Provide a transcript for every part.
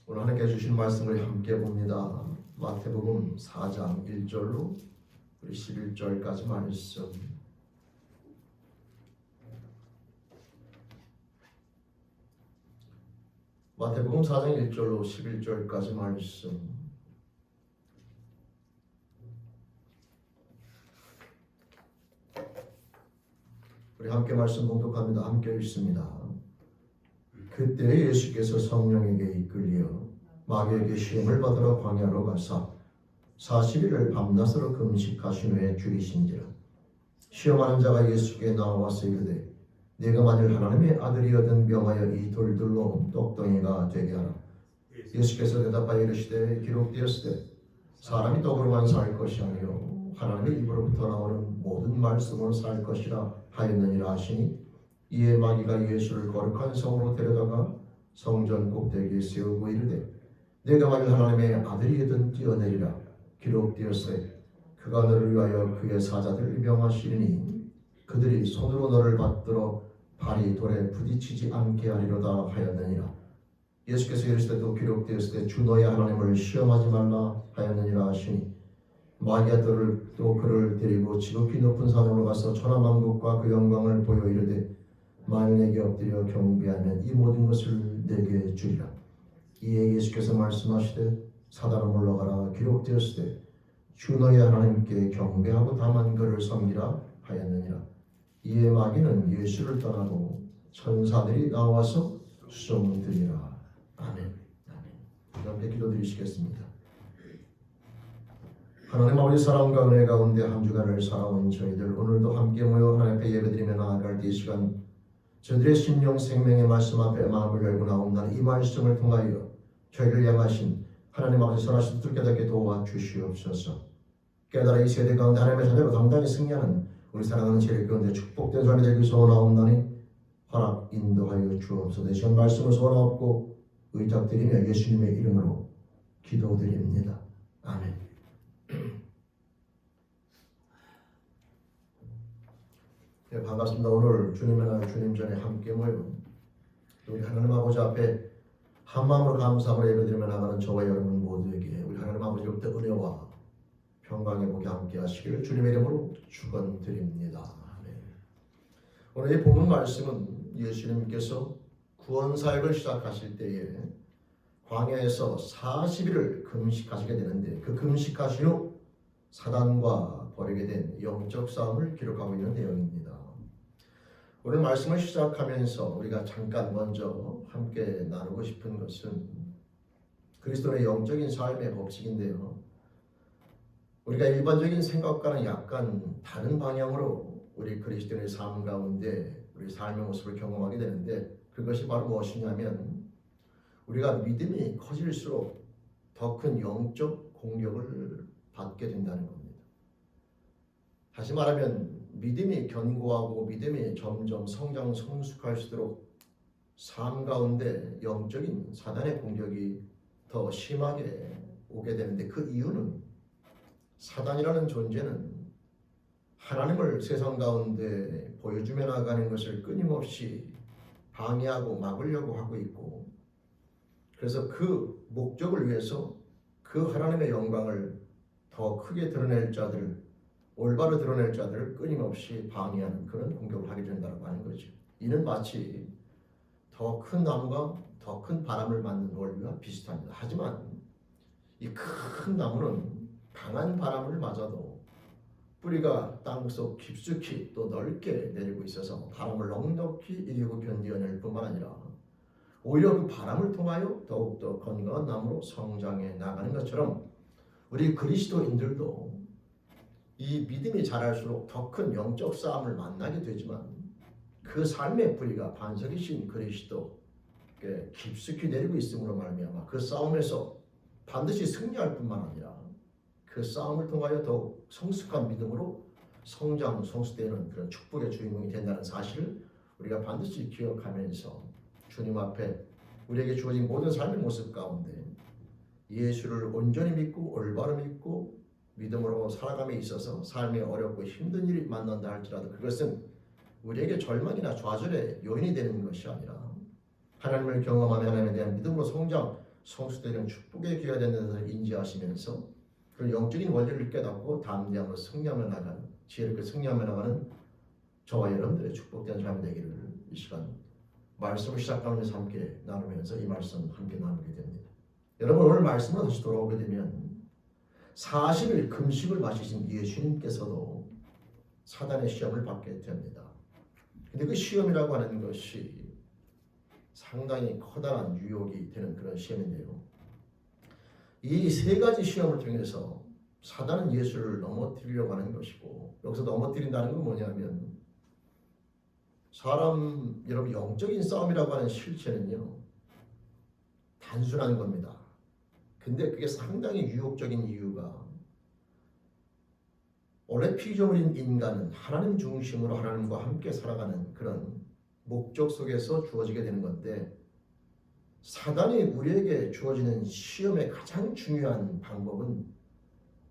오늘 하나님께 주신 말씀을 함께 봅니다. 마태복음 4장 1절로 우리 11절까지 말씀. 마태복음 4장 1절로 11절까지 말씀. 우리 함께 말씀 봉독합니다. 함께 읽습니다. 그때 예수께서 성령에게 이끌려 마귀에게 시험을 받으러 광야로 가사 40일을 밤낮으로 금식하신 후에 죽이신지라. 시험하는 자가 예수께 나와서 이르되 네가 만일 하나님의 아들이거든 명하여 이 돌들로 떡덩이가 되게 하라. 예수께서 대답하여 이르시되 기록되었으되 사람이 떡으로만 살 것이 아니요 하나님의 입으로부터 나오는 모든 말씀으로 살 것이라 하였느니라 하시니, 이에 마귀가 예수를 거룩한 성으로 데려다가 성전 꼭대기에 세우고 이르되 내가 만일 하나님의 아들이거든 뛰어내리라. 기록되었으되 그가 너를 위하여 그의 사자들을 명하시리니 그들이 손으로 너를 받들어 발이 돌에 부딪히지 않게 하리로다 하였느니라. 예수께서 이르시되 또 기록되었으되 주 너의 하나님을 시험하지 말라 하였느니라 하시니, 마귀가 또 그를 데리고 지극히 높은 산으로 가서 천하만국과 그 영광을 보여 이르되 만일 내게 엎드려 경배하면 이 모든 것을 내게 주리라. 이에 예수께서 말씀하시되 사단아 물러가라. 기록되었으되 주 너의 하나님께 경배하고 다만 그를 섬기라 하였느니라. 이에 마귀는 예수를 떠나고 천사들이 나와서 수종드리라. 아멘. 함께 기도드리시겠습니다. 하나님 아버지 사랑과 은혜 가운데 한 주간을 살아온 저희들, 오늘도 함께 모여 하나님 앞에 예배드리며 나아갈 때 이 시간 저희들의 심령 생명의 말씀 앞에 마음을 열고 나온다는 이 말씀을 통하여 저희를 향하신 하나님 아버지 선하신 뜻 깨닫게 도와주시옵소서. 깨달아 이 세대 가운데 하나님의 자녀로 당당히 승리하는 우리 사랑하는 세례 가운데 축복된 삶이 되기 소원하옵나니 허락 인도하여 주옵소서. 이 시간 말씀을 소원하옵고 의탁드리며 예수님의 이름으로 기도드립니다. 아멘. 네, 반갑습니다. 오늘 주님의 날 주님 전에 함께 모여 우리 하나님 아버지 앞에 한 마음으로 감사함으로 예배드리며 나가는 저와 여러분 모두에게 우리 하나님 아버지로부터 은혜와 평강의 복이 함께 하시기를 주님의 이름으로 축원드립니다. 아멘. 오늘 이 본문 말씀은 예수님께서 구원 사역을 시작하실 때에 광야에서 40일을 금식하시게 되는데, 그 금식하신 후 사단과 벌이게 된 영적 싸움을 기록하고 있는 내용입니다. 오늘 말씀을 시작하면서 우리가 잠깐 먼저 함께 나누고 싶은 것은 그리스도의 영적인 삶의 법칙인데요. 우리가 일반적인 생각과는 약간 다른 방향으로 우리 그리스도인의 삶 가운데 우리 삶의 모습을 경험하게 되는데, 그것이 바로 무엇이냐면 우리가 믿음이 커질수록 더 큰 영적 공격을 받게 된다는 겁니다. 다시 말하면 믿음이 견고하고 믿음이 점점 성장 성숙할수록 삶 가운데 영적인 사단의 공격이 더 심하게 오게 되는데, 그 이유는 사단이라는 존재는 하나님을 세상 가운데 보여주며 나가는 것을 끊임없이 방해하고 막으려고 하고 있고, 그래서 그 목적을 위해서 그 하나님의 영광을 더 크게 드러낼 자들, 올바로 드러낼 자들을 끊임없이 방해하는 그런 공격을 하게 된다고 하는 거죠. 이는 마치 더 큰 나무가 더 큰 바람을 맞는 원리와 비슷합니다. 하지만 이 큰 나무는 강한 바람을 맞아도 뿌리가 땅속 깊숙이 또 넓게 내리고 있어서 바람을 넉넉히 이기고 견뎌낼 뿐만 아니라 오히려 그 바람을 통하여 더욱더 건강한 나무로 성장해 나가는 것처럼, 우리 그리스도인들도 이 믿음이 자랄수록 더 큰 영적 싸움을 만나게 되지만, 그 삶의 뿌리가 반석이신 그리스도께 깊숙이 내리고 있음으로 말미암아 그 싸움에서 반드시 승리할 뿐만 아니라 그 싸움을 통하여 더욱 성숙한 믿음으로 성장 성숙되는 그런 축복의 주인공이 된다는 사실을 우리가 반드시 기억하면서 주님 앞에 우리에게 주어진 모든 삶의 모습 가운데 예수를 온전히 믿고 올바로 믿고 믿음으로 살아감에 있어서 삶이 어렵고 힘든 일이 만난다 할지라도 그것은 우리에게 절망이나 좌절의 요인이 되는 것이 아니라 하나님을 경험하며 하나님에 대한 믿음으로 성장, 성숙되는 축복의 기회가 되는 것을 인지하시면서 그런 영적인 원리를 깨닫고 담대함으로 승리하며 나가는, 지혜롭게 승리하며 나가는 저와 여러분들의 축복된 삶이 되기를 이 시간 말씀을 시작하면서 함께 나누면서 이 말씀 함께 나누게 됩니다. 여러분, 오늘 말씀으로 다시 돌아오게 되면 40일 금식을 마치신 예수님께서도 사단의 시험을 받게 됩니다. 근데 그 시험이라고 하는 것이 상당히 커다란 유혹이 되는 그런 시험인데요. 이 세 가지 시험을 통해서 사단은 예수를 넘어뜨리려고 하는 것이고, 여기서 넘어뜨린다는 건 뭐냐면 여러분 영적인 싸움이라고 하는 실체는요 단순한 겁니다. 근데 그게 상당히 유혹적인 이유가 원래 피조물인 인간은 하나님 중심으로 하나님과 함께 살아가는 그런 목적 속에서 주어지게 되는 건데, 사단이 우리에게 주어지는 시험의 가장 중요한 방법은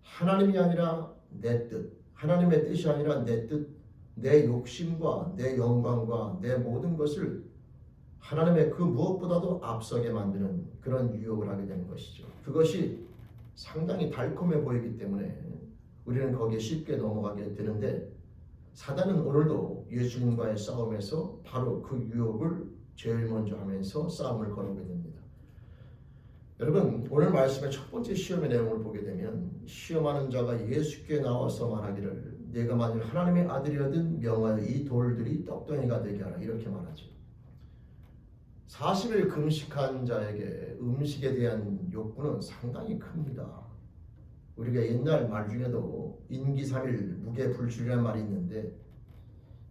하나님이 아니라 내 뜻, 하나님의 뜻이 아니라 내 뜻, 내 욕심과 내 영광과 내 모든 것을 하나님의 그 무엇보다도 앞서게 만드는 그런 유혹을 하게 되는 것이죠. 그것이 상당히 달콤해 보이기 때문에 우리는 거기에 쉽게 넘어가게 되는데, 사단은 오늘도 예수님과의 싸움에서 바로 그 유혹을 제일 먼저 하면서 싸움을 걸어오게 됩니다. 여러분, 오늘 말씀의 첫 번째 시험의 내용을 보게 되면 시험하는 자가 예수께 나와서 말하기를 내가 만일 하나님의 아들이거든 명하여 이 돌들이 떡덩이가 되게 하라, 이렇게 말하죠. 40일 금식한 자에게 음식에 대한 욕구는 상당히 큽니다. 우리가 옛날 말 중에도 인기삼일 무게불출이라는 말이 있는데,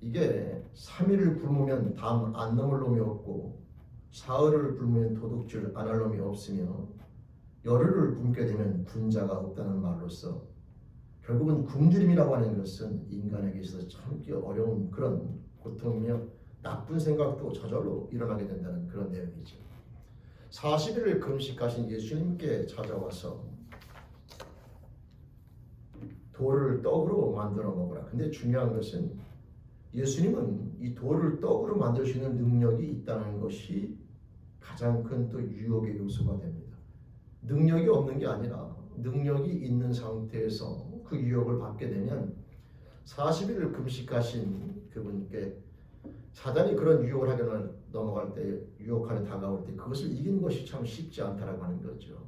이게 3일을 굶으면 담 안 넘을 놈이 없고 사흘을 굶으면 도둑질 안 할 놈이 없으며 열흘을 굶게 되면 군자가 없다는 말로서 결국은 굶주림이라고 하는 것은 인간에게 있어서 참기 어려운 그런 고통이며 나쁜 생각도 저절로 일어나게 된다는 그런 내용이죠. 40일을 금식하신 예수님께 찾아와서 돌을 떡으로 만들어 먹으라. 근데 중요한 것은 예수님은 이 돌을 떡으로 만들 수 있는 능력이 있다는 것이 가장 큰 또 유혹의 요소가 됩니다. 능력이 없는 게 아니라 능력이 있는 상태에서 그 유혹을 받게 되면 40일을 금식하신 그분께 사단이 그런 유혹을 하게 넘어갈 때, 유혹하는 다가올 때 그것을 이기는 것이 참 쉽지 않다라고 하는 거죠.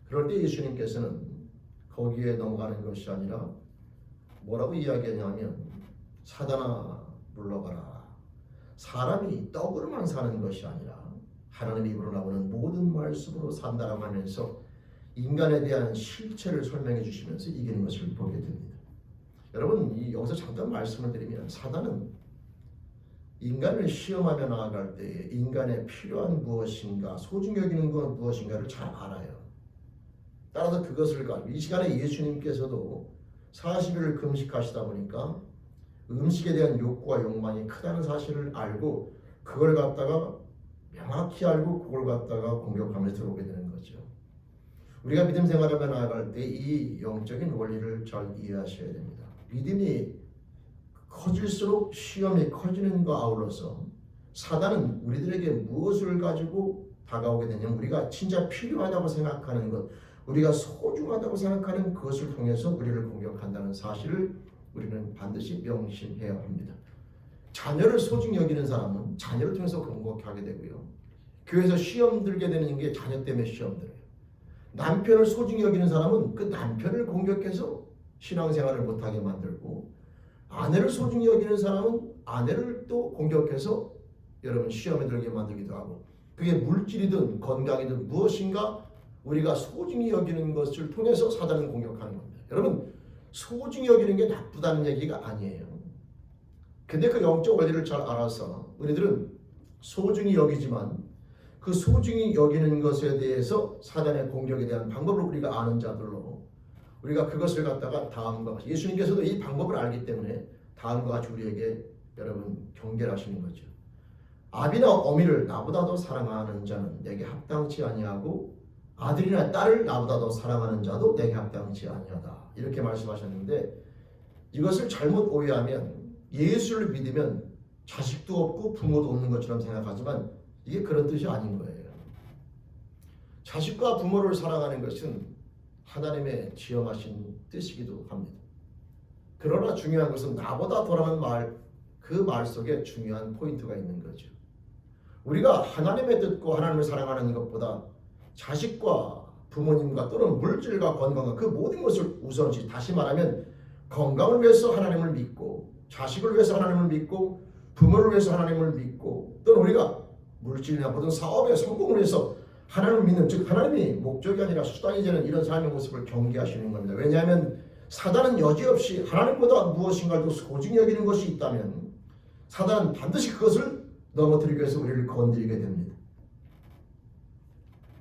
그럴 때 예수님께서는 거기에 넘어가는 것이 아니라 뭐라고 이야기하냐면 사단아 물러가라. 사람이 떡으로만 사는 것이 아니라 하나님의 입으로 나오는 모든 말씀으로 산다라고 하면서 인간에 대한 실체를 설명해 주시면서 이기는 것을 보게 됩니다. 여러분, 여기서 잠깐 말씀을 드리면 사단은 인간을 시험하며 나아갈 때 인간의 필요한 무엇인가, 소중히 여기는 것 무엇인가를 잘 알아요. 따라서 그것을 가지고 이 시간에 예수님께서도 40일을 금식하시다 보니까 음식에 대한 욕구와 욕망이 크다는 사실을 알고 그걸 갖다가 명확히 알고 그걸 갖다가 공격하면서 들어오게 되는 거죠. 우리가 믿음 생활하며 나아갈 때 이 영적인 원리를 잘 이해하셔야 됩니다. 믿음이 커질수록 시험이 커지는 것 아울러서 사단은 우리들에게 무엇을 가지고 다가오게 되냐면 우리가 진짜 필요하다고 생각하는 것, 우리가 소중하다고 생각하는 그것을 통해서 우리를 공격한다는 사실을 우리는 반드시 명심해야 합니다. 자녀를 소중히 여기는 사람은 자녀를 통해서 공격하게 되고요. 교회에서 시험 들게 되는 게 자녀 때문에 시험 들어요. 남편을 소중히 여기는 사람은 그 남편을 공격해서 신앙생활을 못하게 만들고, 아내를 소중히 여기는 사람은 아내를 또 공격해서 여러분 시험에 들게 만들기도 하고, 그게 물질이든 건강이든 무엇인가 우리가 소중히 여기는 것을 통해서 사단은 공격하는 겁니다. 여러분, 소중히 여기는 게 나쁘다는 얘기가 아니에요. 근데 그 영적 원리를 잘 알아서 우리들은 소중히 여기지만 그 소중히 여기는 것에 대해서 사단의 공격에 대한 방법을 우리가 아는 자들로 우리가 그것을 갖다가 다음과 같이, 예수님께서도 이 방법을 알기 때문에 다음과 같이 우리에게 여러분 경계하시는 거죠. 아비나 어미를 나보다 더 사랑하는 자는 내게 합당치 아니하고 아들이나 딸을 나보다 더 사랑하는 자도 내게 합당치 아니하다. 이렇게 말씀하셨는데 이것을 잘못 오해하면 예수를 믿으면 자식도 없고 부모도 없는 것처럼 생각하지만 이게 그런 뜻이 아닌 거예요. 자식과 부모를 사랑하는 것은 하나님의 지엄하신 뜻이기도 합니다. 그러나 중요한 것은 나보다 더라는 말, 그 말 속에 중요한 포인트가 있는 거죠. 우리가 하나님의 뜻과 하나님을 사랑하는 것보다 자식과 부모님과 또는 물질과 건강과 그 모든 것을 우선시, 다시 말하면 건강을 위해서 하나님을 믿고 자식을 위해서 하나님을 믿고 부모를 위해서 하나님을 믿고 또는 우리가 물질이나 모든 사업의 성공을 위해서 하나님을 믿는, 즉 하나님이 목적이 아니라 수단이 되는 이런 삶의 모습을 경계하시는 겁니다. 왜냐하면 사단은 여지없이 하나님보다 무엇인가를 더 소중히 여기는 것이 있다면 사단은 반드시 그것을 넘어뜨리기 위해서 우리를 건드리게 됩니다.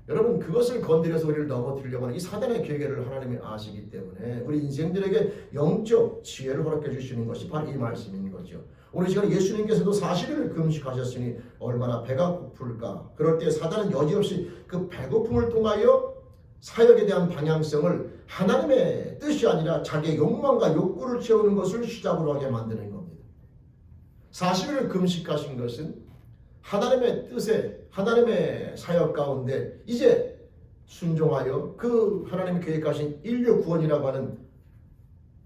여러분, 그것을 건드려서 우리를 넘어뜨리려고 하는 이 사단의 계획을 하나님이 아시기 때문에 우리 인생들에게 영적 지혜를 허락해 주시는 것이 바로 이 말씀인 거죠. 오늘 시간에 예수님께서도 40일을 금식하셨으니 얼마나 배가 고플까. 그럴 때 사단은 여지없이 그 배고픔을 통하여 사역에 대한 방향성을 하나님의 뜻이 아니라 자기의 욕망과 욕구를 채우는 것을 시작으로 하게 만드는 겁니다. 40일을 금식하신 것은 하나님의 뜻에, 하나님의 사역 가운데 이제 순종하여 그 하나님이 계획하신 인류 구원이라고 하는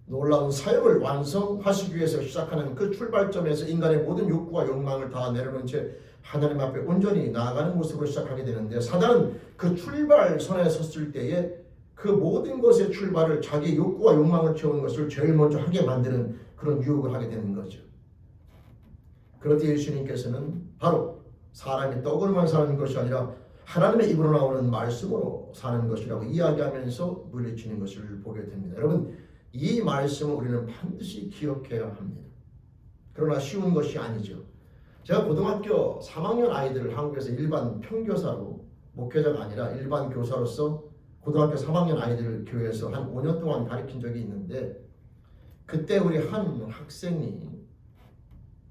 놀라운 사역을 완성하시기 위해서 시작하는 그 출발점에서 인간의 모든 욕구와 욕망을 다 내려놓은 채 하나님 앞에 온전히 나아가는 모습으로 시작하게 되는데, 사단은 그 출발선에 섰을 때에 그 모든 것의 출발을 자기 욕구와 욕망을 채우는 것을 제일 먼저 하게 만드는 그런 유혹을 하게 되는 거죠. 그럴 때 예수님께서는 바로 사람이 떡으로만 사는 것이 아니라 하나님의 입으로 나오는 말씀으로 사는 것이라고 이야기하면서 물리치는 것을 보게 됩니다. 여러분, 이 말씀을 우리는 반드시 기억해야 합니다. 그러나 쉬운 것이 아니죠. 제가 고등학교 3학년 아이들을 한국에서 일반 평교사로, 목회자가 아니라 일반 교사로서 고등학교 3학년 아이들을 교회에서 한 5년 동안 가르친 적이 있는데, 그때 우리 한 학생이,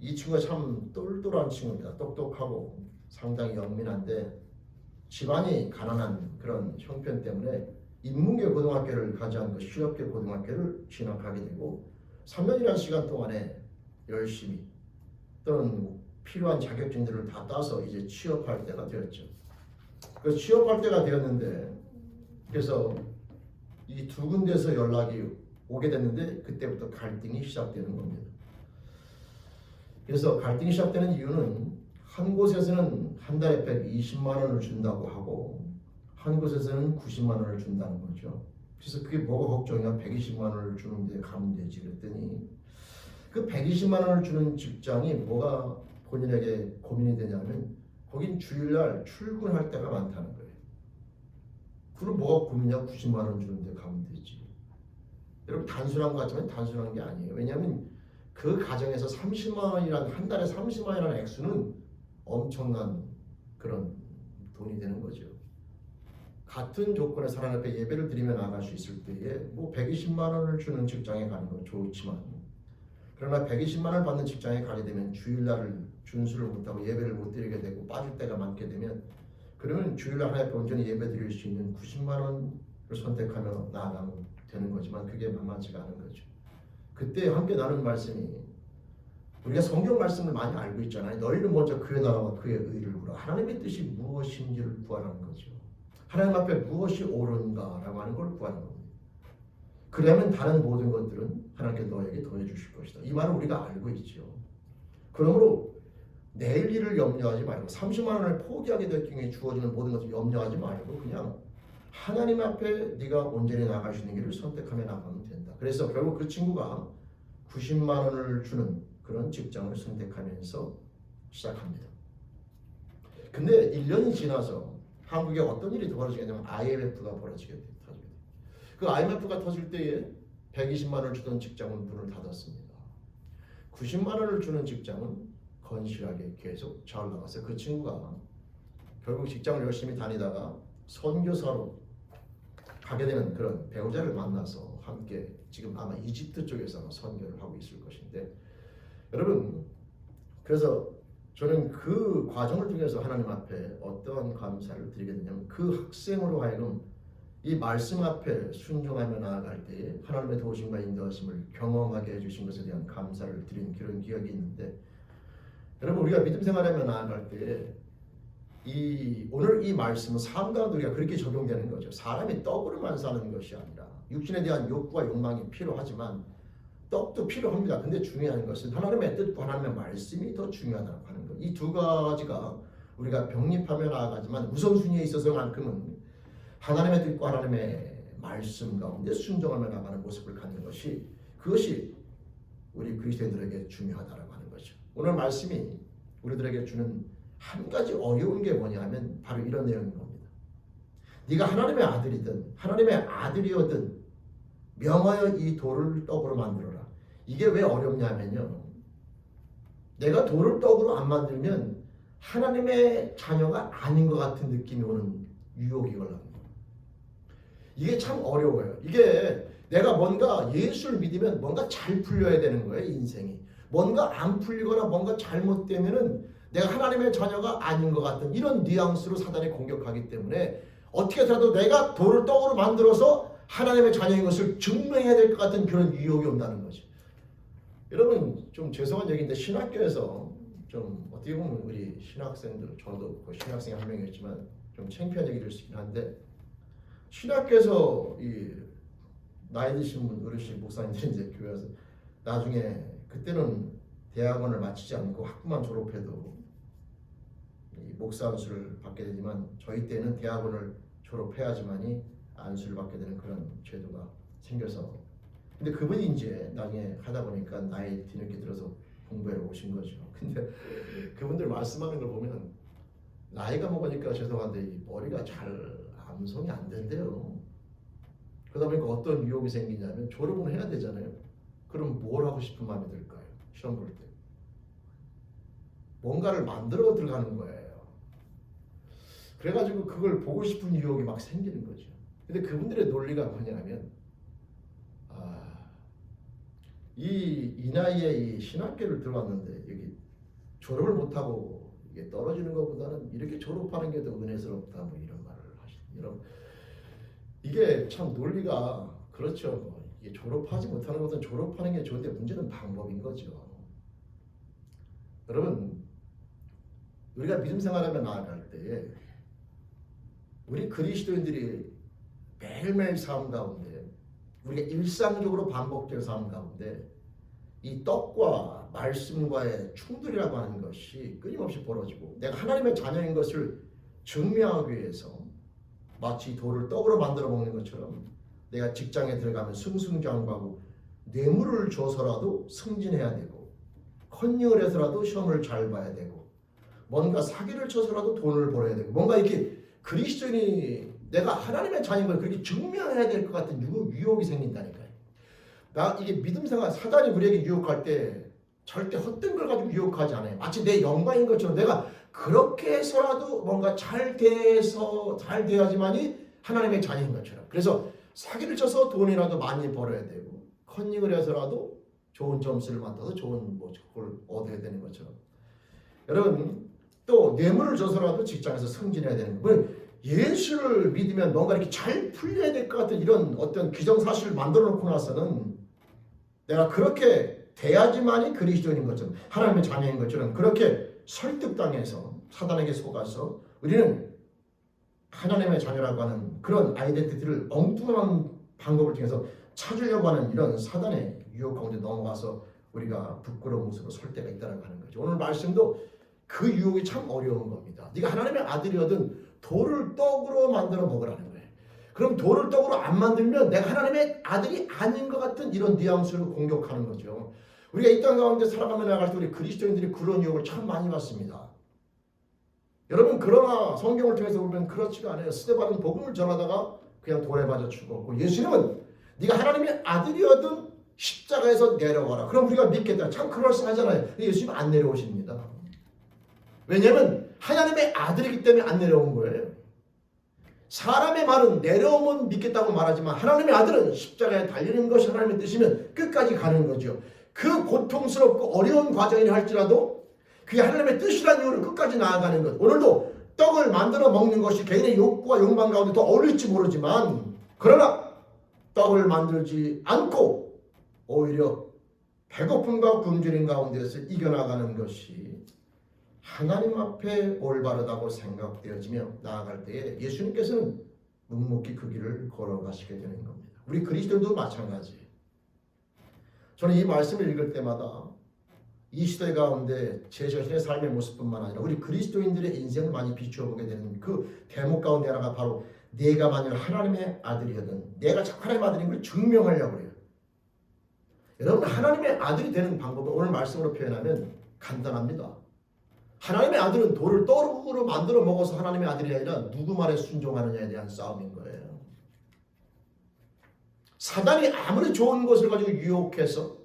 이 친구가 참 똘똘한 친구입니다. 똑똑하고 상당히 영민한데 집안이 가난한 그런 형편 때문에 인문계 고등학교를 가지 않고 실업계 고등학교를 진학하게 되고 3년이라는 시간 동안에 열심히 또는 필요한 자격증들을 다 따서 이제 취업할 때가 되었죠. 그래서 취업할 때가 되었는데, 그래서 이 두 군데에서 연락이 오게 됐는데 그때부터 갈등이 시작되는 겁니다. 그래서 갈등이 시작되는 이유는 한 곳에서는 한 달에 120만 원을 준다고 하고 한 곳에서는 90만 원을 준다는 거죠. 그래서 그게 뭐가 걱정이야? 120만 원을 주는데 가면 되지. 그랬더니 그 120만 원을 주는 직장이 뭐가 본인에게 고민이 되냐면 거긴 주일날 출근할 때가 많다는 거예요. 그럼 뭐가 고민이야? 90만 원 주는데 가면 되지. 여러분, 단순한 것 같지만 단순한 게 아니에요. 왜냐하면 그 가정에서 30만 원이란, 한 달에 30만 원이라는 액수는 엄청난 그런 돈이 되는 거죠. 같은 조건에서 하나님 앞에 예배를 드리며 나갈 수 있을 때에 뭐 120만 원을 주는 직장에 가는 건 좋지만, 그러나 120만 원을 받는 직장에 가게 되면 주일날을 준수를 못하고 예배를 못 드리게 되고 빠질 때가 많게 되면, 그러면 주일날 하나님 앞에 온전히 예배 드릴 수 있는 90만 원을 선택하며 나아가면 되는 거지만 그게 만만치가 않은 거죠. 그때 함께 나눈 말씀이, 우리가 성경 말씀을 많이 알고 있잖아요. 너희는 먼저 그의 나라와 그의 의를 구하라. 하나님의 뜻이 무엇인지를 구하라는 거죠. 하나님 앞에 무엇이 옳은가라고 하는 걸 구하는 겁니다. 그러면 다른 모든 것들은 하나님께 너에게 더해 주실 것이다. 이 말을 우리가 알고 있죠. 그러므로 내일 일을 염려하지 말고 30만 원을 포기하게 될 경우에 주어지는 모든 것을 염려하지 말고 그냥 하나님 앞에 네가 온전히 나갈 수 있는 길을 선택하며 나가면 된다. 그래서 결국 그 친구가 90만 원을 주는 그런 직장을 선택하면서 시작합니다. 근데 1년이 지나서 한국에 어떤 일이 벌어지게 되면 IMF가 터지게 돼요. 그 IMF가 터질 때에 120만 원을 주던 직장은 문을 닫았습니다. 90만 원을 주는 직장은 건실하게 계속 잘 나갔어요. 그 친구가 결국 직장을 열심히 다니다가 선교사로 가게 되는 그런 배우자를 만나서 함께 지금 아마 이집트 쪽에서 선교를 하고 있을 것인데, 여러분, 그래서 저는 그 과정을 통해서 하나님 앞에 어떠한 감사를 드리게 되냐면 그 학생으로 하여금 이 말씀 앞에 순종하며 나아갈 때에 하나님의 도우심과 인도하심을 경험하게 해주신 것에 대한 감사를 드린 그런 기억이 있는데, 여러분 우리가 믿음 생활하며 나아갈 때에 오늘 이 말씀은 삶 가운데 우리가 그렇게 적용되는 거죠. 사람이 떡으로만 사는 것이 아니라 육신에 대한 욕구와 욕망이 필요하지만 떡도 필요합니다. 근데 중요한 것은 하나님의 뜻과 하나님의 말씀이 더 중요하다고 하는 것. 이 두 가지가 우리가 병립하며 나아가지만 우선순위에 있어서만큼은 하나님의 뜻과 하나님의 말씀 가운데 순종하며 나가는 모습을 갖는 것이, 그것이 우리 그리스도인들에게 중요하다고 하는 거죠. 오늘 말씀이 우리들에게 주는 한 가지 어려운 게 뭐냐면 바로 이런 내용인 겁니다. 네가 하나님의 아들이든 하나님의 아들이어든 명하여 이 돌을 떡으로 만들어라. 이게 왜 어렵냐면요, 내가 돌을 떡으로 안 만들면 하나님의 자녀가 아닌 것 같은 느낌이 오는 유혹이 걸립니다. 이게 참 어려워요. 이게 내가 뭔가 예수를 믿으면 뭔가 잘 풀려야 되는 거예요. 인생이 뭔가 안 풀리거나 뭔가 잘못되면은 내가 하나님의 자녀가 아닌 것 같은 이런 뉘앙스로 사단이 공격하기 때문에 어떻게 해서라도 내가 돌을 떡으로 만들어서 하나님의 자녀인 것을 증명해야 될 것 같은 그런 유혹이 온다는 거죠. 여러분 좀 죄송한 얘기인데 신학교에서 좀 어떻게 보면 우리 신학생들, 저도 그 신학생 한 명이었지만 좀 창피한 얘기를 수 있긴 한데, 신학교에서 이 나이 드신 분, 어르신 목사님들이 이제 교회 와서 나중에 그때는 대학원을 마치지 않고 학부만 졸업해도 이 목사 안수를 받게 되지만 저희 때는 대학원을 졸업해야지만이 안수를 받게 되는 그런 제도가 생겨서, 근데 그분이 이제 나중에 하다 보니까 나이 뒤늦게 들어서 공부해 오신 거죠. 근데 그분들 말씀하는 걸 보면 나이가 먹으니까 죄송한데 이 머리가 잘 암송이 안 된대요. 그러다 보니까 어떤 유혹이 생기냐면 졸업은 해야 되잖아요. 그럼 뭘 하고 싶은 마음이 들까요? 시험 볼 때 뭔가를 만들어 들어가는 거예요. 그래가지고 그걸 보고 싶은 유혹이 막 생기는 거죠. 근데 그분들의 논리가 뭐냐면 이 나이에 이 신학교를 들어왔는데 여기 졸업을 못하고 이게 떨어지는 것보다는 이렇게 졸업하는 게 더 은혜스럽다, 뭐 이런 말을 하시는. 여러분 이게 참 논리가 그렇죠. 뭐 이게 졸업하지 못하는 것은 졸업하는 게 좋은데 문제는 방법인 거죠. 여러분 우리가 믿음 생활하며 나아갈 때 우리 그리스도인들이 매일매일 삶 가운데 우리가 일상적으로 반복되는 삶 가운데 이 떡과 말씀과의 충돌이라고 하는 것이 끊임없이 벌어지고, 내가 하나님의 자녀인 것을 증명하기 위해서 마치 돌을 떡으로 만들어 먹는 것처럼 내가 직장에 들어가면 승승장구하고 뇌물을 줘서라도 승진해야 되고, 컨닝을 해서라도 시험을 잘 봐야 되고, 뭔가 사기를 쳐서라도 돈을 벌어야 되고, 뭔가 이렇게 그리스도인이 내가 하나님의 자녀인 걸 그렇게 증명해야 될 것 같은 유혹이 생긴다니까요. 이게 믿음 생활, 사단이 우리에게 유혹할 때 절대 헛된 걸 가지고 유혹하지 않아요. 마치 내 영광인 것처럼 내가 그렇게 해서라도 뭔가 잘 돼야지만이 하나님의 자녀인 것처럼. 그래서 사기를 쳐서 돈이라도 많이 벌어야 되고, 컨닝을 해서라도 좋은 점수를 맡아서 좋은 그걸 얻어야 되는 것처럼. 여러분 또 뇌물을 줘서라도 직장에서 승진해야 되는 거예요. 예수를 믿으면 뭔가 이렇게 잘 풀려야 될 것 같은 이런 어떤 기정사실을 만들어 놓고 나서는 내가 그렇게 돼야지만이 그리스도인인 것처럼, 하나님의 자녀인 것처럼 그렇게 설득당해서 사단에게 속아서 우리는 하나님의 자녀라고 하는 그런 아이덴티티를 엉뚱한 방법을 통해서 찾으려고 하는 이런 사단의 유혹 가운데 넘어가서 우리가 부끄러운 모습으로 설 때가 있다는 하는 거죠. 오늘 말씀도 그 유혹이 참 어려운 겁니다. 네가 하나님의 아들이어든 돌을 떡으로 만들어 먹으라는 거예요. 그럼 돌을 떡으로 안 만들면 내가 하나님의 아들이 아닌 것 같은 이런 뉘앙스를 공격하는 거죠. 우리가 이 땅 가운데 살아가며 나갈 때 우리 그리스도인들이 그런 유혹을 참 많이 받습니다. 여러분 그러나 성경을 통해서 보면 그렇지가 않아요. 스데반은 복음을 전하다가 그냥 돌에 맞아 죽었고, 예수님은 네가 하나님의 아들이어든 십자가에서 내려와라. 그럼 우리가 믿겠다. 참 그럴싸하잖아요. 예수님 안 내려오십니다. 왜냐하면 하나님의 아들이기 때문에 안 내려온 거예요. 사람의 말은 내려오면 믿겠다고 말하지만 하나님의 아들은 십자가에 달리는 것이 하나님의 뜻이면 끝까지 가는 거죠. 그 고통스럽고 어려운 과정이라 할지라도 그게 하나님의 뜻이라는 이유를 끝까지 나아가는 것. 오늘도 떡을 만들어 먹는 것이 개인의 욕구와 욕망 가운데 더 어울릴지 모르지만, 그러나 떡을 만들지 않고 오히려 배고픔과 굶주림 가운데서 이겨나가는 것이 하나님 앞에 올바르다고 생각되어지며 나아갈 때에 예수님께서는 묵묵히 그 길을 걸어가시게 되는 겁니다. 우리 그리스도인도 마찬가지예요. 저는 이 말씀을 읽을 때마다 이 시대 가운데 제 자신의 삶의 모습뿐만 아니라 우리 그리스도인들의 인생을 많이 비추어 보게 되는 그 대목 가운데 하나가 바로 내가 만일 하나님의 아들이거든, 내가 참 하나님의 아들인 걸 증명하려고 해요. 여러분, 하나님의 아들이 되는 방법은 오늘 말씀으로 표현하면 간단합니다. 하나님의 아들은 돌을 떡으로 만들어 먹어서 하나님의 아들이 아니라 누구 말에 순종하느냐에 대한 싸움인 거예요. 사단이 아무리 좋은 것을 가지고 유혹해서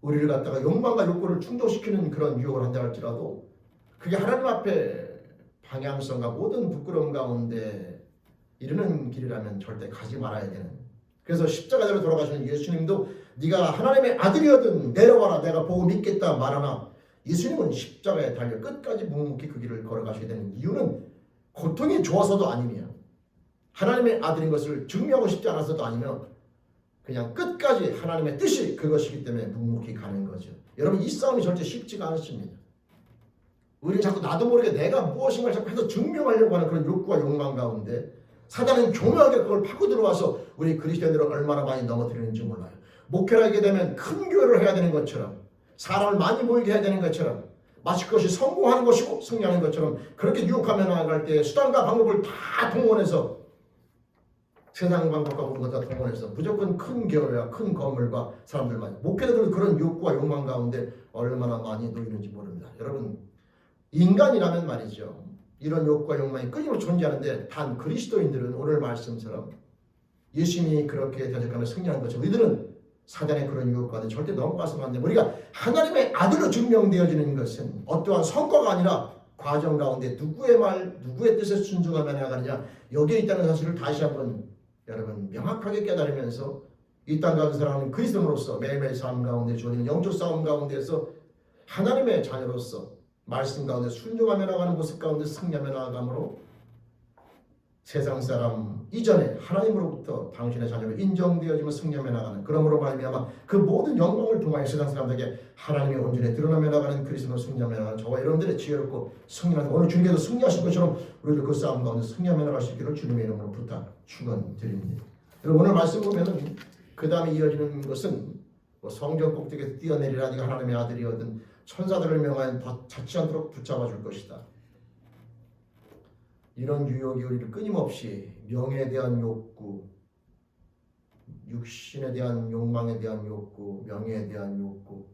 우리를 갖다가 욕망과 욕구를 충족시키는 그런 유혹을 한다 할지라도 그게 하나님 앞에 방향성과 모든 부끄러움 가운데 이르는 길이라면 절대 가지 말아야 되는. 그래서 십자가대로 돌아가시는 예수님도 네가 하나님의 아들이거든 내려와라 내가 보고 믿겠다 말하나, 예수님은 십자가에 달려 끝까지 묵묵히 그 길을 걸어가시게 되는 이유는 고통이 좋아서도 아니며 하나님의 아들인 것을 증명하고 싶지 않아서도 아니며 그냥 끝까지 하나님의 뜻이 그것이기 때문에 묵묵히 가는 거죠. 여러분, 이 싸움이 절대 쉽지가 않습니다. 우리는 자꾸 나도 모르게 내가 무엇인가를 자꾸 해서 증명하려고 하는 그런 욕구와 욕망 가운데 사단은 교묘하게 그걸 파고 들어와서 우리 그리스도인들을 얼마나 많이 넘어뜨리는지 몰라요. 목회를 하게 되면 큰 교회를 해야 되는 것처럼, 사람을 많이 모이게 해야 되는 것처럼, 마치 그것이 성공하는 것이고 승리하는 것처럼 그렇게 유혹하며 나아갈 때 수단과 방법을 다 동원해서, 세상 방법과 모든 것 다 동원해서 무조건 큰 교회와 큰 건물과 사람들만, 목회자들은 그런 욕구와 욕망 가운데 얼마나 많이 놓이는지 모릅니다. 여러분, 인간이라면 말이죠, 이런 욕구와 욕망이 끊임없이 존재하는데 단 그리스도인들은 오늘 말씀처럼 예수님이 그렇게 대적하며 승리하는 것처럼 우리들은 사단의 그런 유혹과는 절대 넘어가서는 안 됩니다. 우리가 하나님의 아들로 증명되어지는 것은 어떠한 성과가 아니라 과정 가운데 누구의 말, 누구의 뜻에 순종하며 나가느냐, 여기에 있다는 사실을 다시 한번 여러분 명확하게 깨달으면서 이 땅 가운데 살아가는 그리스도인으로서 매일매일 삶 가운데 주어지는 영적 싸움 가운데서 하나님의 자녀로서 말씀 가운데 순종하며 나가는 모습 가운데 승리하며 나아감으로 세상 사람 이전에 하나님으로부터 당신의 자녀로 인정되어지며 승리하며 나가는, 그러므로 말미암아 그 모든 영광을 통하여 세상 사람들에게 하나님의 온전히 드러나며 나가는 그리스도로 승리하며 나가는 저와 여러분들의 지혜롭고 승리하는, 오늘 주님께서 승리하신 것처럼 우리도 그 싸움 가운데 승리하며 나갈 수 있기를 주님의 이름으로 부탁 축원드립니다. 여러분, 오늘 말씀 보면은 그 다음에 이어지는 것은 성전 꼭대기에서 뛰어내리라 네가 하나님의 아들이거든 천사들을 명하여 더 자치 않도록 붙잡아 줄 것이다. 이런 유혹이 우리를 끊임없이 명예에 대한 욕구, 육신에 대한 욕망에 대한 욕구, 명예에 대한 욕구,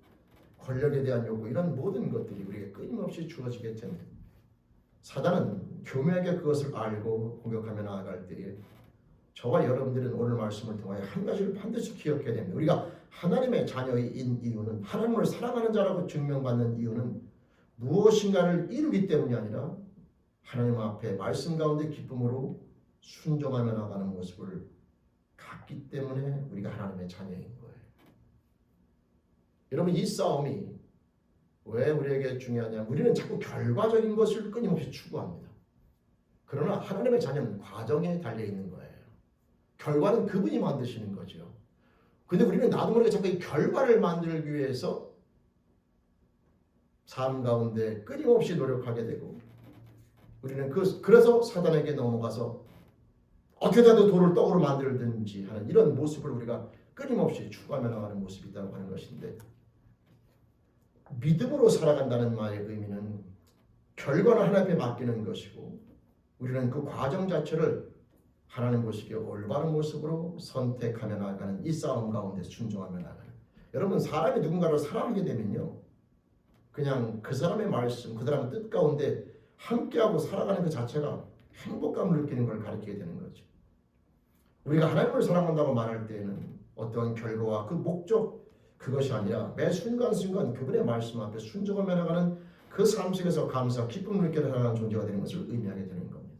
권력에 대한 욕구, 이런 모든 것들이 우리에게 끊임없이 주어지게 됩니다. 사단은 교묘하게 그것을 알고 공격하며 나아갈 때에 저와 여러분들은 오늘 말씀을 통하여 한 가지를 반드시 기억해야 됩니다. 우리가 하나님의 자녀인 이유는, 하나님을 사랑하는 자라고 증명받는 이유는 무엇인가를 이루기 때문이 아니라 하나님 앞에 말씀 가운데 기쁨으로 순종하며 나가는 모습을 갖기 때문에 우리가 하나님의 자녀인 거예요. 여러분, 이 싸움이 왜 우리에게 중요하냐? 우리는 자꾸 결과적인 것을 끊임없이 추구합니다. 그러나 하나님의 자녀는 과정에 달려있는 거예요. 결과는 그분이 만드시는 거죠. 근데 우리는 나도 모르게 자꾸 이 결과를 만들기 위해서 삶 가운데 끊임없이 노력하게 되고, 우리는 그래서 사단에게 넘어가서 어떻게든 돌을 떡으로 만들든지 하는 이런 모습을 우리가 끊임없이 추구하며 나가는 모습이 있다고 하는 것인데, 믿음으로 살아간다는 말의 의미는 결과를 하나님 앞에 맡기는 것이고, 우리는 그 과정 자체를 하나님 보시기에 올바른 모습으로 선택하며 나가는 이 싸움 가운데 순종하며 나가는. 여러분, 사람이 누군가를 사랑하게 되면요, 그냥 그 사람의 말씀, 그 사람의 뜻 가운데 함께하고 살아가는 그 자체가 행복감을 느끼는 걸 가리키게 되는 거죠. 우리가 하나님을 사랑한다고 말할 때에는 어떠한 결과와 그 목적, 그것이 아니라 매 순간순간 그분의 말씀 앞에 순종하며 나가는 그 삶 속에서 감사, 기쁨을 느끼는 살아가는 존재가 되는 것을 의미하게 되는 겁니다.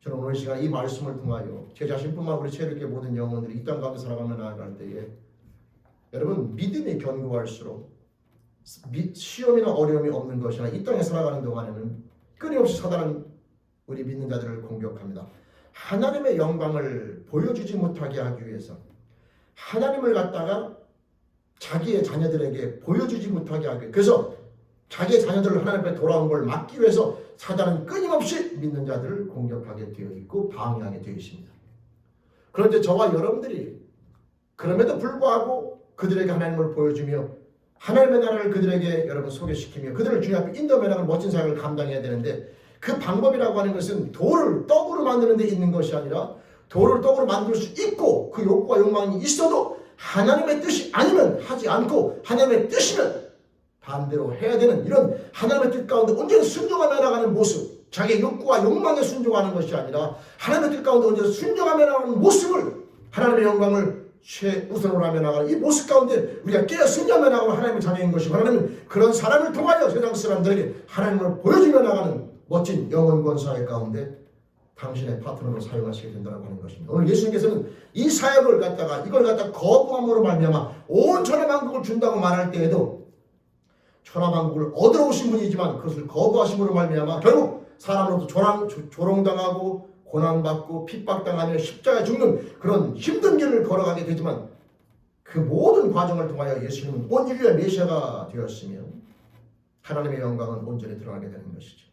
저는 오늘 시간 이 말씀을 통하여 제 자신뿐만 우리 체력의 모든 영혼들이 이 땅 가운데 살아가며 나아갈 때에 여러분, 믿음이 견고할수록 시험이나 어려움이 없는 것이나 이 땅에 살아가는 동안에는 끊임없이 사단은 우리 믿는 자들을 공격합니다. 하나님의 영광을 보여주지 못하게 하기 위해서, 하나님을 갖다가 자기의 자녀들에게 보여주지 못하게 하기 위해서, 그래서 자기의 자녀들을 하나님 앞에 돌아온 걸 막기 위해서 사단은 끊임없이 믿는 자들을 공격하게 되어 있고 방해하게 되어 있습니다. 그런데 저와 여러분들이 그럼에도 불구하고 그들에게 하나님을 보여주며 하나님의 나라를 그들에게 여러분 소개시키며 그들을 주님 앞에 인도하며 나가는 멋진 사역을 감당해야 되는데, 그 방법이라고 하는 것은 돌을 떡으로 만드는 데 있는 것이 아니라 돌을 떡으로 만들 수 있고 그 욕구와 욕망이 있어도 하나님의 뜻이 아니면 하지 않고 하나님의 뜻이면 반대로 해야 되는 이런 하나님의 뜻 가운데 언제나 순종하며 나가는 모습, 자기의 욕구와 욕망에 순종하는 것이 아니라 하나님의 뜻 가운데 언제나 순종하며 나가는 모습을, 하나님의 영광을 최우선으로 하며 나가는 이 모습 가운데 우리가 깨어 승리하며 나가는 하나님의 자녀인 것이고, 하나님은 그런 사람을 통하여 세상 사람들에게 하나님을 보여주며 나가는 멋진 영혼 권사의 가운데 당신의 파트너로 사용하시게 된다고 하는 것입니다. 오늘 예수님께서는 이 사역을 갖다가 이걸 갖다가 거부함으로 말미암아 온 천하만국을 준다고 말할 때에도 천하만국을 얻으러 오신 분이지만 그것을 거부하심으로 말미암아 결국 사람으로부터 조롱당하고 고난받고 핍박당하며 십자가에 죽는 그런 힘든 길을 걸어가게 되지만, 그 모든 과정을 통하여 예수님은 온 인류의 메시아가 되었으며 하나님의 영광은 온전히 드러나게 되는 것이죠.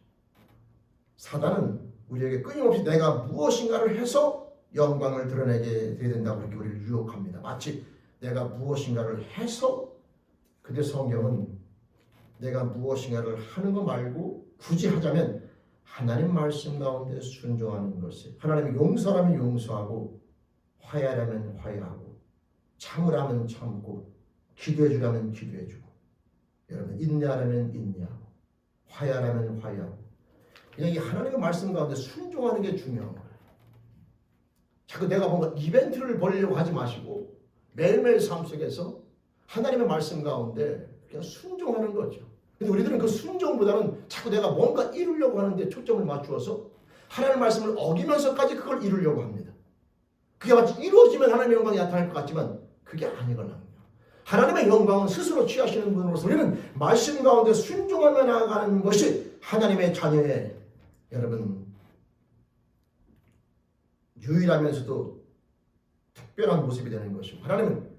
사단은 우리에게 끊임없이 내가 무엇인가를 해서 영광을 드러내게 되야 된다고 이렇게 우리를 유혹합니다. 마치 내가 무엇인가를 해서, 근데 성경은 내가 무엇인가를 하는 거 말고 굳이 하자면 하나님 말씀 가운데 순종하는 것을, 하나님이 용서라면 용서하고 화해하라면 화해하고 참으라면 참고 기도해 주라면 기도해 주고, 여러분 인내하라면 인내하고 화해하라면 화해하고, 그냥 이 하나님의 말씀 가운데 순종하는 게 중요한 거예요. 자꾸 내가 뭔가 이벤트를 벌이려고 하지 마시고 매일매일 삶 속에서 하나님의 말씀 가운데 그냥 순종하는 거죠. 근데 우리들은 그 순종보다는 자꾸 내가 뭔가 이루려고 하는데 초점을 맞추어서 하나님의 말씀을 어기면서까지 그걸 이루려고 합니다. 그게 마치 이루어지면 하나님의 영광이 나타날 것 같지만 그게 아니거든요. 하나님의 영광은 스스로 취하시는 분으로서 우리는 말씀 가운데 순종하며 나아가는 것이 하나님의 자녀의 여러분 유일하면서도 특별한 모습이 되는 것이고, 하나님은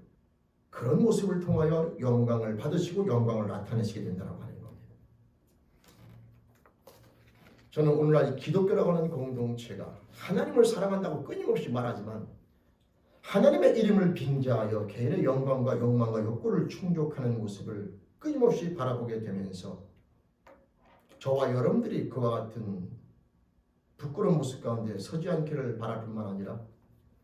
그런 모습을 통하여 영광을 받으시고 영광을 나타내시게 된다고 하는 겁니다. 저는 오늘날 이 기독교라고 하는 공동체가 하나님을 사랑한다고 끊임없이 말하지만 하나님의 이름을 빙자하여 개인의 영광과 욕망과 욕구를 충족하는 모습을 끊임없이 바라보게 되면서 저와 여러분들이 그와 같은 부끄러운 모습 가운데 서지 않기를 바랄 뿐만 아니라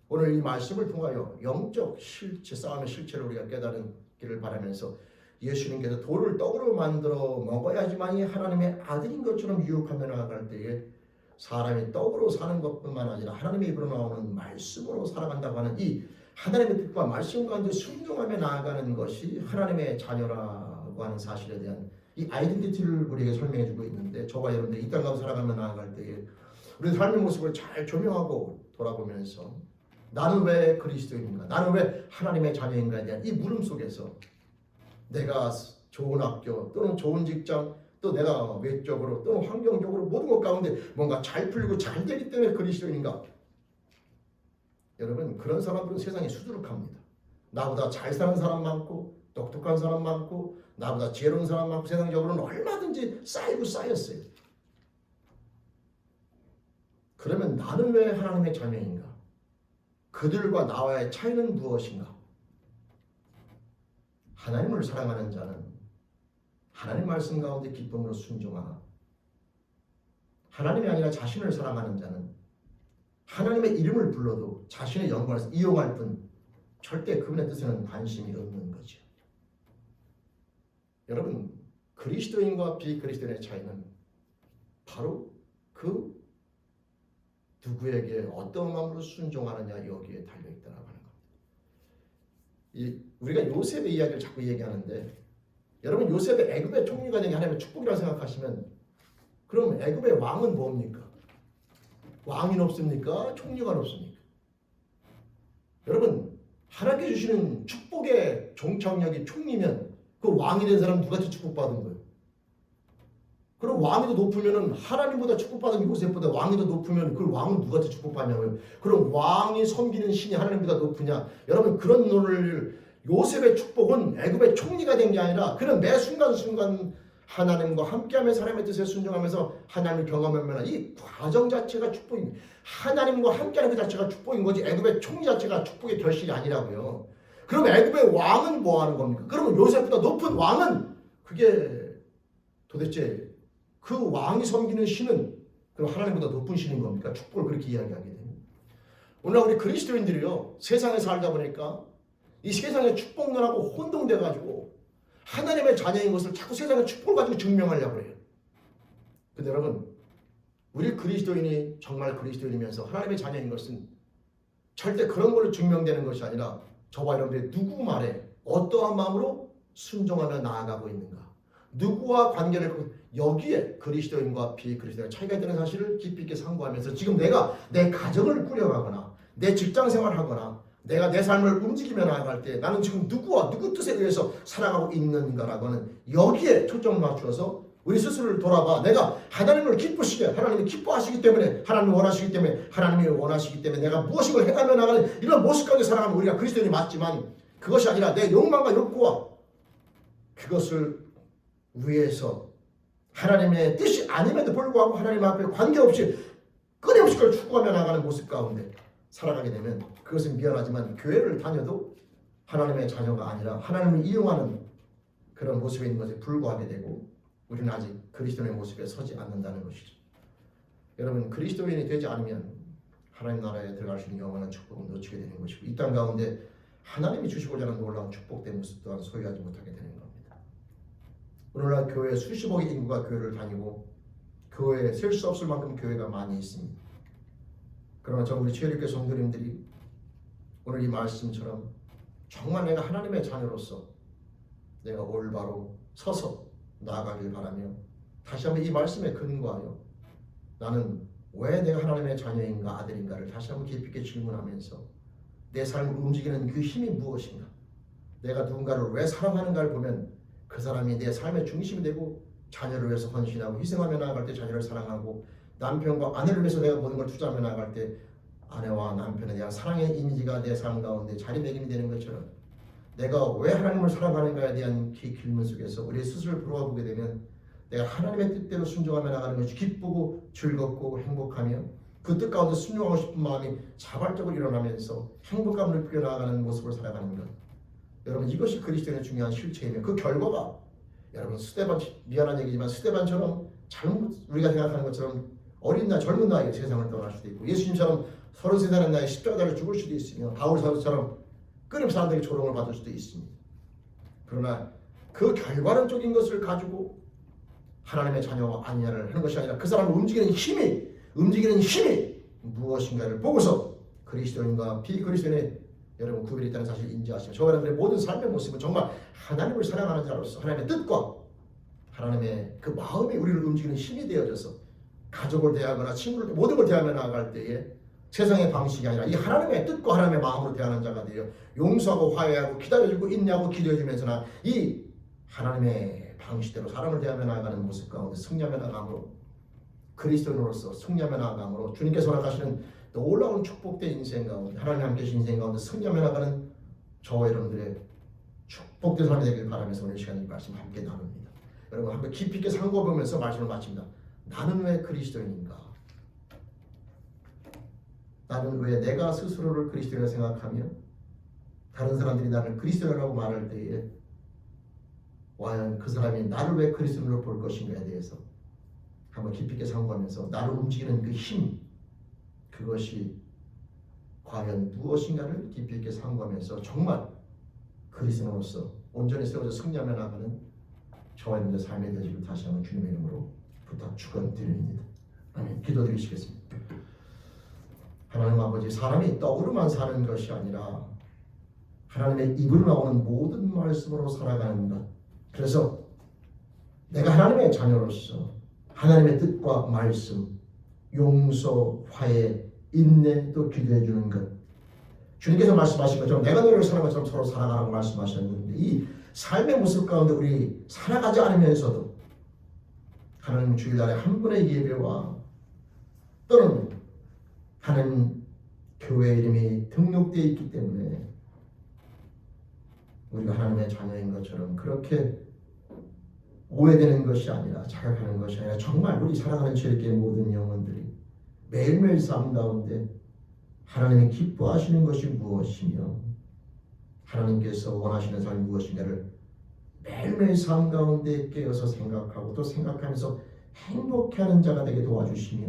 오늘 이 말씀을 통하여 영적 실체, 싸움의 실체를 우리가 깨달기를 바라면서 예수님께서 돌을 떡으로 만들어 먹어야지만이 하나님의 아들인 것처럼 유혹하며 나아갈 때에 사람이 떡으로 사는 것뿐만 아니라 하나님의 입으로 나오는 말씀으로 살아간다고 하는 이 하나님의 뜻과 말씀 가운데 순종하며 나아가는 것이 하나님의 자녀라고 하는 사실에 대한 이 아이덴티티를 우리에게 설명해 주고 있는데, 저와 여러분들 이 땅 가운데 살아가며 나아갈 때에 우리 삶의 모습을 잘 조명하고 돌아보면서 나는 왜 그리스도인가, 나는 왜 하나님의 자녀인가에 대한 이 물음 속에서 내가 좋은 학교 또는 좋은 직장 또 내가 외적으로 또는 환경적으로 모든 것 가운데 뭔가 잘 풀리고 잘 되기 때문에 그리스도인가? 여러분, 그런 사람들은 세상에 수두룩합니다. 나보다 잘 사는 사람 많고 똑똑한 사람 많고 나보다 지혜로운 사람 많고 세상적으로는 얼마든지 쌓이고 쌓였어요. 그러면 나는 왜 하나님의 자녀인가? 그들과 나와의 차이는 무엇인가? 하나님을 사랑하는 자는 하나님 말씀 가운데 기쁨으로 순종하나, 하나님이 아니라 자신을 사랑하는 자는 하나님의 이름을 불러도 자신의 영광을 이용할 뿐 절대 그분의 뜻에는 관심이 없는 거죠. 여러분, 그리스도인과 비그리스도인의 차이는 바로 그 누구에게 어떤 마음으로 순종하느냐 여기에 달려있다고 하는 겁니다. 우리가 요셉의 이야기를 자꾸 얘기하는데, 여러분 요셉의 애굽의 총리가 되는 게 하나님의 축복이라고 생각하시면 그럼 애굽의 왕은 뭡니까? 왕이 없습니까? 총리가 없습니까? 여러분, 하나님께 주시는 축복의 종착역이 총리면 그 왕이 된 사람 누구한테 축복받은 거예요? 그럼 왕이 더 높으면은 하나님보다 축복받은 요셉보다 왕이 더 높으면 그 왕은 누구한테 축복받냐고요? 그럼 왕이 섬기는 신이 하나님보다 높으냐? 여러분 그런 논을 요셉의 축복은 애굽의 총리가 된 게 아니라 그는 매 순간순간 하나님과 함께하며 사람의 뜻에 순종하면서 하나님을 경험하면 이 과정 자체가 축복입니다. 하나님과 함께하는 그 자체가 축복인 거지 애굽의 총리 자체가 축복의 결실이 아니라고요. 그럼 애굽의 왕은 뭐 하는 겁니까? 그러면 요셉보다 높은 왕은 그게 도대체 그 왕이 섬기는 신은 그럼 하나님보다 높은 신인 겁니까? 축복을 그렇게 이야기하게 됩니다. 오늘날 우리 그리스도인들이요 세상에 살다 보니까 이 세상의 축복론하고 혼동돼가지고 하나님의 자녀인 것을 자꾸 세상의 축복을 가지고 증명하려고 해요. 근데 여러분 우리 그리스도인이 정말 그리스도인이면서 하나님의 자녀인 것은 절대 그런 걸로 증명되는 것이 아니라 저와 여러분들이 누구 말에 어떠한 마음으로 순종하며 나아가고 있는가, 누구와 관계를 여기에 그리스도인과 비그리스도인의 차이가 있다는 사실을 깊이 있게 상고하면서 지금 내가 내 가정을 꾸려가거나 내 직장 생활하거나 내가 내 삶을 움직이며 나아갈 때 나는 지금 누구와 누구 뜻에 의해서 살아가고 있는가라고 하는 여기에 초점을 맞추어서 우리 스스로를 돌아봐. 내가 하나님을 기쁘시게, 하나님이 기뻐하시기 때문에, 하나님이 원하시기 때문에, 하나님이 원하시기 때문에 내가 무엇인가 해가며 나가는 이런 모습 가운데 살아가면 우리가 그리스도인이 맞지만 그것이 아니라 내 욕망과 욕구와 그것을 위해서 하나님의 뜻이 아님에도 불구하고 하나님 앞에 관계없이 끊임없이 그걸 추구하며 나가는 모습 가운데 살아가게 되면 그것은 미안하지만 교회를 다녀도 하나님의 자녀가 아니라 하나님을 이용하는 그런 모습에 있는 것에 불과하게 되고 우리는 아직 그리스도인의 모습에 서지 않는다는 것이죠. 여러분 그리스도인이 되지 않으면 하나님 나라에 들어갈 수 있는 영원한 축복을 놓치게 되는 것이고 이 땅 가운데 하나님이 주시고자 하는 놀라운 축복된 모습 또한 소유하지 못하게 되는 겁니다. 오늘날 교회 수십억의 인구가 교회를 다니고 교회에 셀 수 없을 만큼 교회가 많이 있습니다. 그러나 저 우리 최일교회 성도님들이 오늘 이 말씀처럼 정말 내가 하나님의 자녀로서 내가 올바로 서서 나아가길 바라며 다시 한번 이 말씀에 근거하여 나는 왜 내가 하나님의 자녀인가 아들인가를 다시 한번 깊이 있게 질문하면서 내 삶을 움직이는 그 힘이 무엇인가, 내가 누군가를 왜 사랑하는가를 보면 그 사람이 내 삶의 중심이 되고 자녀를 위해서 헌신하고 희생하며 나아갈 때 자녀를 사랑하고 남편과 아내를 위해서 내가 모든 걸 투자하며 나아갈 때 아내와 남편에 대한 사랑의 이미지가 내 삶 가운데 자리매김이 되는 것처럼 내가 왜 하나님을 사랑하는가에 대한 길문 속에서 우리 스스로를 돌아가 보게 되면 내가 하나님의 뜻대로 순종하며 나가는 것이 기쁘고 즐겁고 행복하며 그 뜻 가운데 순종하고 싶은 마음이 자발적으로 일어나면서 행복감을 느끼며 나아가는 모습을 살아가는 것, 여러분 이것이 그리스도인의 중요한 실체이며 그 결과가 여러분 스데반, 미안한 얘기지만 스데반처럼 잘못 우리가 생각하는 것처럼 어린 나이 젊은 나이에 세상을 떠날 수도 있고 예수님처럼 33살의 나이에 십자가를 죽을 수도 있으며 바울 사도처럼 끊임없이 사람들에게 조롱을 받을 수도 있습니다. 그러나 그 결과론적인 것을 가지고 하나님의 자녀가 아니냐를 하는 것이 아니라 그 사람을 움직이는 힘이 무엇인가를 보고서 그리스도인과 비그리스도인의 여러분 구별이 있다는 사실을 인지하시며 저와 여러분의 모든 삶의 모습은 정말 하나님을 사랑하는 자로서 하나님의 뜻과 하나님의 그 마음이 우리를 움직이는 힘이 되어져서 가족을 대하거나 친구를 모든 걸 대하며 나아갈 때에 세상의 방식이 아니라 이 하나님의 뜻과 하나님의 마음으로 대하는 자가 되어 용서하고 화해하고 기다려주고 인내하고 기도해주면서나 이 하나님의 방식대로 사람을 대하며 나아가는 모습 가운데 승리하며 나아감으로 그리스도인으로서 승리하며 나아감으로 주님께서 허락하시는 놀라운 축복된 인생 가운데 하나님 함께 계신 인생 가운데 승리하며 나아가는 저와 여러분들의 축복된 삶이 되길 바라면서 오늘 시간에 말씀 함께 나눕니다. 여러분 함께 깊이 있게 상고해보면서 말씀을 마칩니다. 나는 왜 그리스도인인가? 나는 왜 내가 스스로를 그리스도인이라 생각하며 다른 사람들이 나를 그리스도인이라고 말할 때에 과연 그 사람이 나를 왜 그리스도인으로 볼 것인가에 대해서 한번 깊이 있게 상고하면서 나를 움직이는 그 힘, 그것이 과연 무엇인가를 깊이 있게 상고하면서 정말 그리스도인으로서 온전히 세워져 승리하며 나가는 저와 여러분의 삶의 되시길 다시 한번 주님의 이름으로 부탁 축원드립니다. 아멘. 기도드리시겠습니다. 하나님 아버지, 사람이 떡으로만 사는 것이 아니라 하나님의 입으로 나오는 모든 말씀으로 살아가는 것. 그래서 내가 하나님의 자녀로서 하나님의 뜻과 말씀, 용서, 화해, 인내 또 기도해 주는 것, 주님께서 말씀하신 것처럼 내가 너를 사랑한 것처럼 서로 사랑하라고 말씀하셨는데 이 삶의 모습 가운데 우리 살아가지 않으면서도 하나님 주일날에 한 분의 예배와 또는 하나님 교회 이름이 등록되어 있기 때문에 우리가 하나님의 자녀인 것처럼 그렇게 오해되는 것이 아니라 자각하는 것이 아니라 정말 우리 사랑하는 주님께 모든 영혼들이 매일매일 삶 가운데 하나님이 기뻐하시는 것이 무엇이며 하나님께서 원하시는 삶이 무엇인가를 매일매일 삶 가운데 깨어서 생각하고 또 생각하면서 행복해하는 자가 되게 도와주시며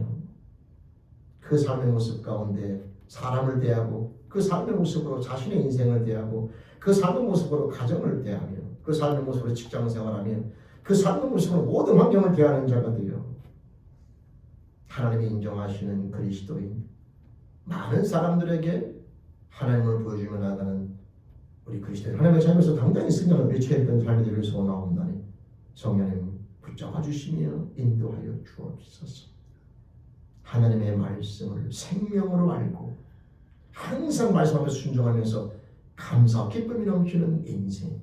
그 삶의 모습 가운데 사람을 대하고 그 삶의 모습으로 자신의 인생을 대하고 그 삶의 모습으로 가정을 대하며 그 삶의 모습으로 직장생활하며 그 삶의 모습으로 모든 환경을 대하는 자가 되어 하나님이 인정하시는 그리스도인 많은 사람들에게 하나님을 보여주며 나가는 우리 그리스도인 하나님의 자녀로서 당당히 승리하는 우리 죄인된 삶이 되길 소원하옵나니 성령님 붙잡아 주시며 인도하여 주옵소서. 하나님의 말씀을 생명으로 알고 항상 말씀 앞에 순종하면서 감사와 기쁨이 넘치는 인생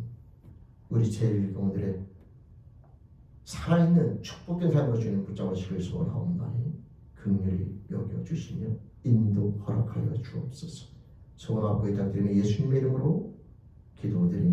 우리 제1공들의 살아있는 축복된 삶으로 주님 붙잡아 주시길 소원하옵나니 긍휼히 여겨주시며 인도 허락하여 주옵소서. 소원하고 부탁드리며 예수님의 이름으로 기도드립니다.